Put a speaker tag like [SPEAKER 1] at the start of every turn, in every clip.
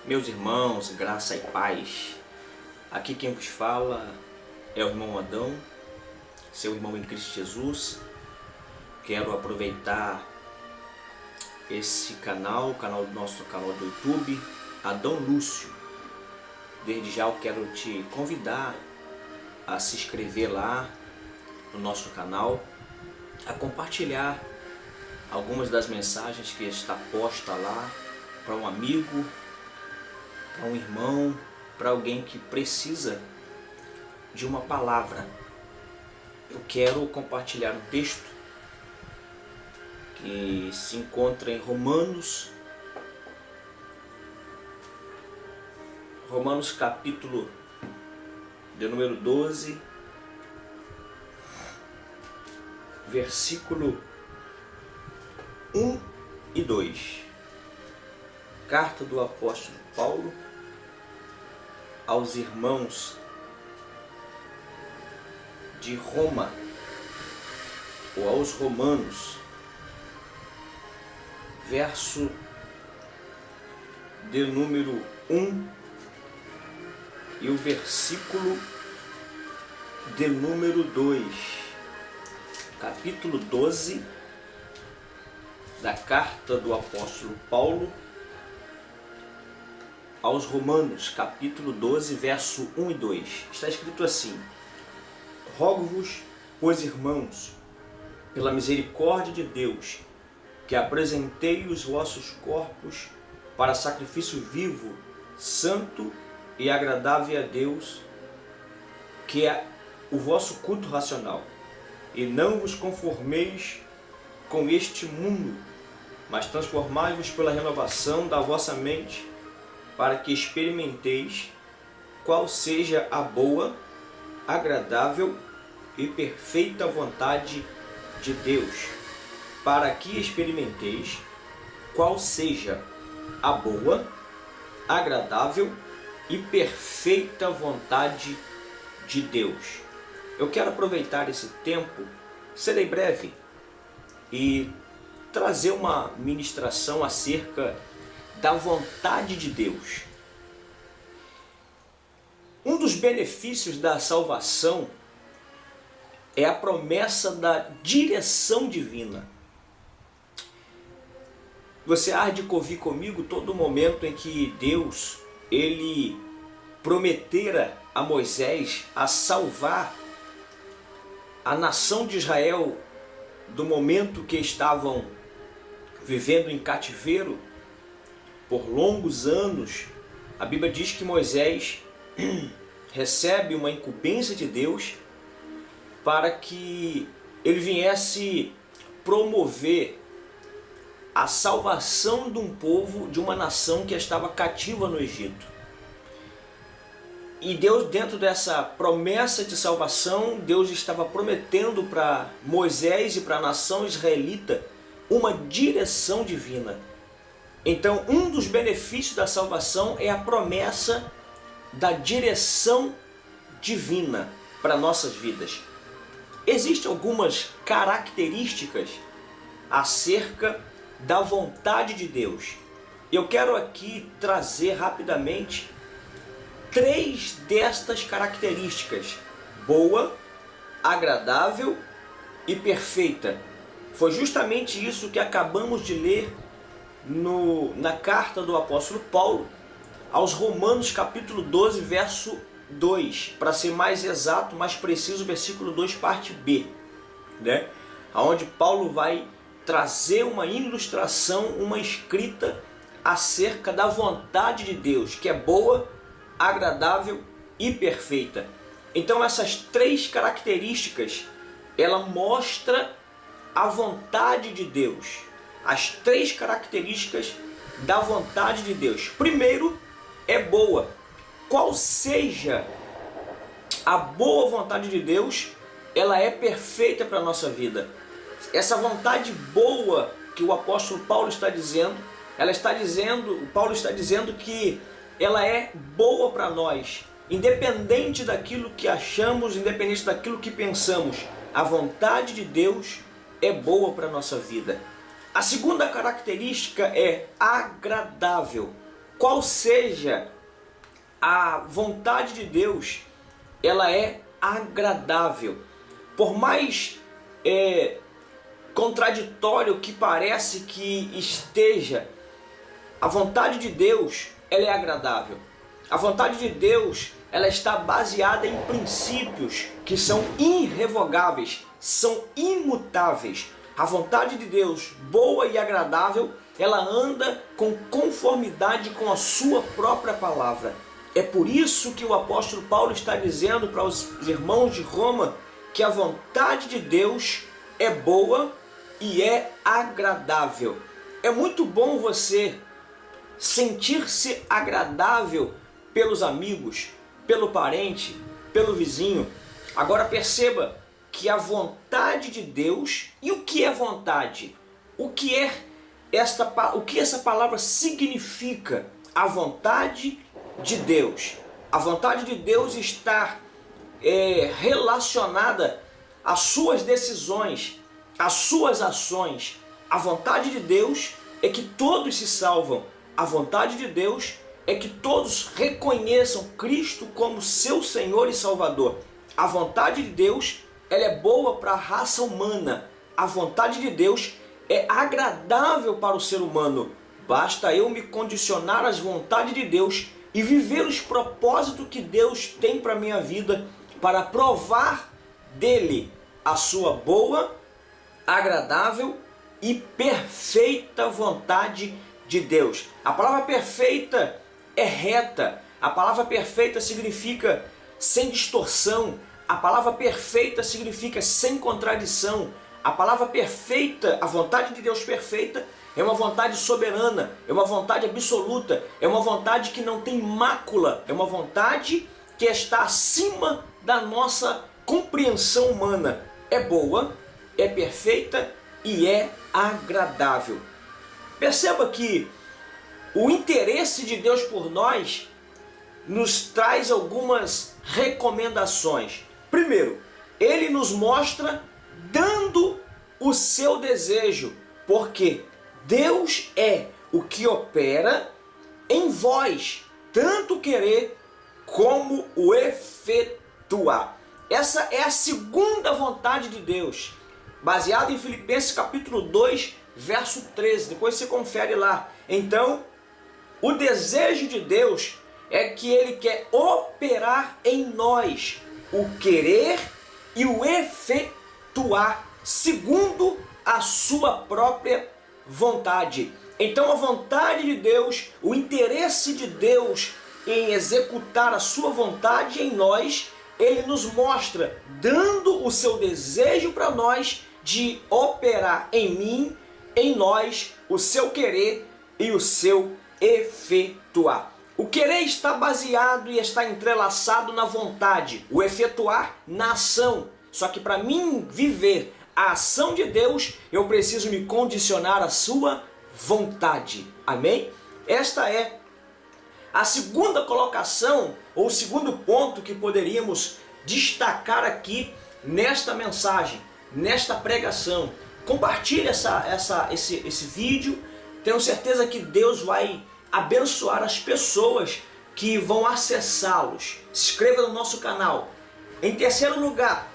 [SPEAKER 1] Meus irmãos, graça e paz. Aqui quem vos fala é o irmão Adão, seu irmão em Cristo Jesus. Quero aproveitar esse canal, do nosso canal do YouTube, Adão Lúcio. Desde já eu quero te convidar a se inscrever lá no nosso canal, a compartilhar algumas das mensagens que está posta lá para um amigo, para um irmão, para alguém que precisa de uma palavra. Eu quero compartilhar um texto que se encontra em Romanos capítulo de número 12, versículo 1 e 2. Carta do apóstolo Paulo aos irmãos de Roma, ou aos romanos, verso de número 1 e o versículo de número 2. Capítulo 12 da carta do apóstolo Paulo aos Romanos, capítulo 12, verso 1 e 2. Está escrito assim: Rogo-vos, pois, irmãos, pela misericórdia de Deus, que apresentei os vossos corpos para sacrifício vivo, santo e agradável a Deus, que é o vosso culto racional. E não vos conformeis com este mundo, mas transformai-vos pela renovação da vossa mente, para que experimenteis qual seja a boa, agradável e perfeita vontade de Deus. Para que experimenteis qual seja a boa, agradável e perfeita vontade de Deus. Eu quero aproveitar esse tempo, serei breve, e trazer uma ministração acerca da vontade de Deus. Um dos benefícios da salvação é a promessa da direção divina. Você há de ouvir comigo todo momento em que Deus, ele prometera a Moisés a salvar a nação de Israel do momento que estavam vivendo em cativeiro por longos anos. A Bíblia diz que Moisés recebe uma incumbência de Deus para que ele viesse promover a salvação de um povo, de uma nação que estava cativa no Egito. E Deus, dentro dessa promessa de salvação, Deus estava prometendo para Moisés e para a nação israelita uma direção divina. Então, um dos benefícios da salvação é a promessa da direção divina para nossas vidas. Existem algumas características acerca da vontade de Deus. Eu quero aqui trazer rapidamente 3 destas características: boa, agradável e perfeita. Foi justamente isso que acabamos de ler na carta do apóstolo Paulo aos Romanos, capítulo 12, verso 2, para ser mais exato, mais preciso, versículo 2, parte B, né? Onde Paulo vai trazer uma ilustração, uma escrita acerca da vontade de Deus, que é boa, agradável e perfeita. Então essas 3 características, ela mostra a vontade de Deus. As 3 características da vontade de Deus. Primeiro, é boa. Qual seja a boa vontade de Deus, ela é perfeita para a nossa vida. Essa vontade boa que o apóstolo Paulo está dizendo, Paulo está dizendo que ela é boa para nós, independente daquilo que achamos, independente daquilo que pensamos. A vontade de Deus é boa para a nossa vida. A segunda característica é agradável. qual seja a vontade de Deus, ela é agradável. Por mais contraditório que parece que esteja, a vontade de Deus, ela é agradável. A vontade de Deus, ela está baseada em princípios que são irrevogáveis, são imutáveis. A vontade de Deus, boa e agradável, ela anda com conformidade com a sua própria palavra. É por isso que o apóstolo Paulo está dizendo para os irmãos de Roma que a vontade de Deus é boa e é agradável. É muito bom você sentir-se agradável pelos amigos, pelo parente, pelo vizinho. Agora perceba que a vontade de Deus, e o que é vontade? O que essa palavra significa? A vontade de Deus. A vontade de Deus está relacionada às suas decisões, às suas ações. A vontade de Deus é que todos se salvam. A vontade de Deus é que todos reconheçam Cristo como seu Senhor e Salvador. A vontade de Deus, ela é boa para a raça humana. A vontade de Deus é agradável para o ser humano. Basta eu me condicionar às vontades de Deus e viver os propósitos que Deus tem para a minha vida, para provar dele a sua boa, agradável e perfeita vontade de Deus. A palavra perfeita é reta. A palavra perfeita significa sem distorção. A palavra perfeita significa sem contradição. A palavra perfeita, a vontade de Deus perfeita, é uma vontade soberana, é uma vontade absoluta, é uma vontade que não tem mácula, é uma vontade que está acima da nossa compreensão humana. É boa, é perfeita e é agradável. Perceba que o interesse de Deus por nós nos traz algumas recomendações. Primeiro, Ele nos mostra dando o seu desejo, porque Deus é o que opera em vós, tanto querer como o efetuar. Essa é a segunda vontade de Deus, baseada em Filipenses capítulo 2, verso 13. Depois você confere lá. Então, o desejo de Deus é que Ele quer operar em nós o querer e o efetuar segundo a sua própria vontade. Então a vontade de Deus, o interesse de Deus em executar a sua vontade em nós, Ele nos mostra dando o seu desejo para nós de operar em mim, em nós, o seu querer e o seu efetuar. O querer está baseado e está entrelaçado na vontade, o efetuar na ação. Só que para mim viver a ação de Deus, eu preciso me condicionar à sua vontade. Amém? Esta é a segunda colocação, ou o segundo ponto que poderíamos destacar aqui nesta mensagem, nesta pregação. Compartilhe esse vídeo. Tenho certeza que Deus vai abençoar as pessoas que vão acessá-los. Se inscreva no nosso canal. Em terceiro lugar,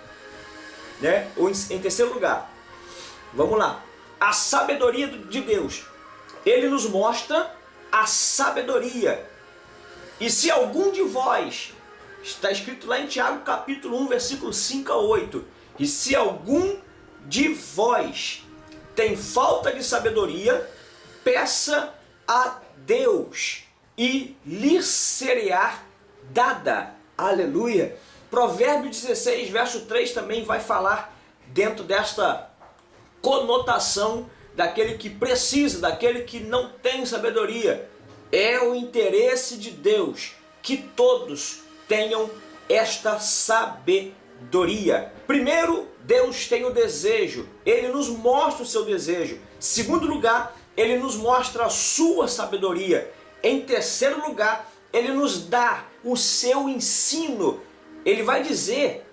[SPEAKER 1] vamos lá. A sabedoria de Deus. Ele nos mostra a sabedoria. E se algum de vós, está escrito lá em Tiago capítulo 1, versículo 5 a 8. E se algum de vós tem falta de sabedoria, peça a Deus e lhe será dada. Aleluia. Provérbios 16, verso 3 também vai falar dentro desta conotação daquele que precisa, daquele que não tem sabedoria. É o interesse de Deus que todos tenham esta sabedoria. Primeiro, Deus tem o desejo. Ele nos mostra o seu desejo. Segundo lugar, Ele nos mostra a sua sabedoria. Em terceiro lugar, Ele nos dá o seu ensino. Ele vai dizer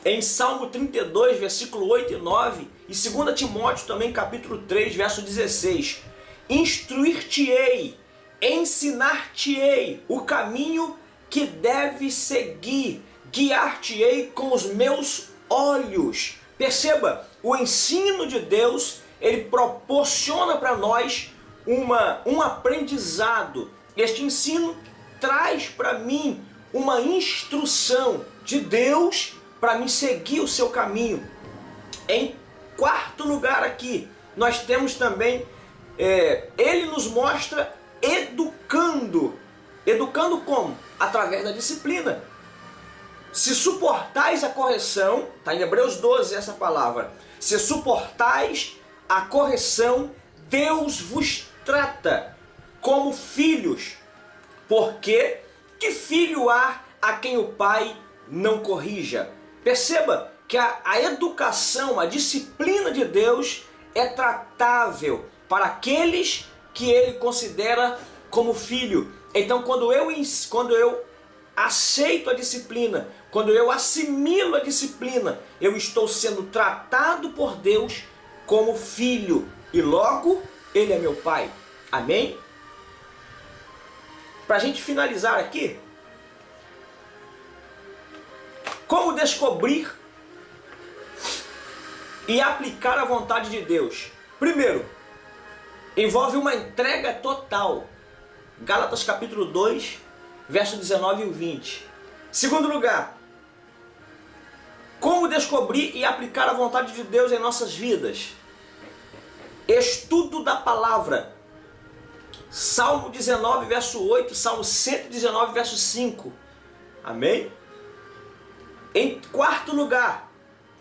[SPEAKER 1] em Salmo 32, versículo 8 e 9, e 2 Timóteo também, capítulo 3, verso 16, instruir-te-ei ensinar-te-ei o caminho que deve seguir, guiar-te-ei com os meus olhos. Perceba, o ensino de Deus, ele proporciona para nós um aprendizado. Este ensino traz para mim uma instrução de Deus para mim seguir o seu caminho. Em quarto lugar aqui, nós temos também, ele nos mostra educando. Educando como? Através da disciplina. Se suportais a correção, está em Hebreus 12 essa palavra, se suportais a correção, Deus vos trata como filhos. Porque que filho há a quem o pai não corrija? Perceba que a educação, a disciplina de Deus é tratável para aqueles que ele considera como filho. Então quando eu aceito a disciplina, quando eu assimilo a disciplina, eu estou sendo tratado por Deus como filho e logo ele é meu pai. Amém? Para a gente finalizar aqui, como descobrir e aplicar a vontade de Deus? Primeiro, envolve uma entrega total. Gálatas capítulo 2, verso 19 e 20. Segundo lugar, como descobrir e aplicar a vontade de Deus em nossas vidas? Estudo da palavra. Salmo 19, verso 8, Salmo 119, verso 5. Amém? Em quarto lugar,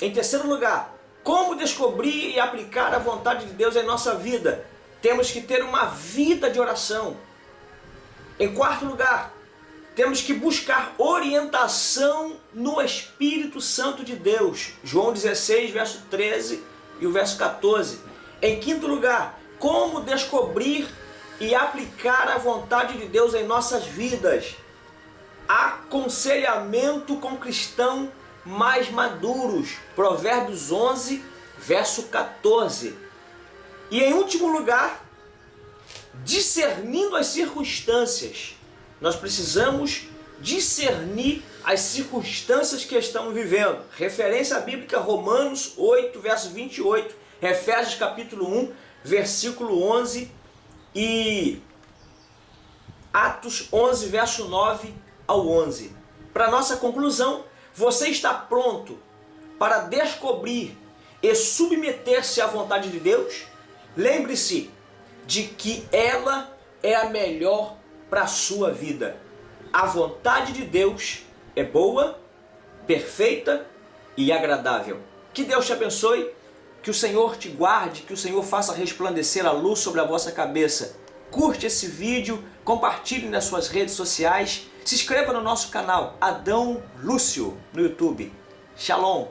[SPEAKER 1] em terceiro lugar, como descobrir e aplicar a vontade de Deus em nossa vida? Temos que ter uma vida de oração. Em quarto lugar, temos que buscar orientação no Espírito Santo de Deus. João 16, verso 13 e o verso 14. Em quinto lugar, como descobrir e aplicar a vontade de Deus em nossas vidas? Aconselhamento com cristãos mais maduros. Provérbios 11, verso 14. E em último lugar, discernindo as circunstâncias. Nós precisamos discernir as circunstâncias que estamos vivendo. Referência bíblica Romanos 8, verso 28, Efésios capítulo 1, versículo 11 e Atos 11, verso 9 ao 11. Para nossa conclusão, você está pronto para descobrir e submeter-se à vontade de Deus? Lembre-se de que ela é a melhor para a sua vida. A vontade de Deus é boa, perfeita e agradável. Que Deus te abençoe, que o Senhor te guarde, que o Senhor faça resplandecer a luz sobre a vossa cabeça. Curte esse vídeo, compartilhe nas suas redes sociais, se inscreva no nosso canal Adão Lúcio no YouTube. Shalom!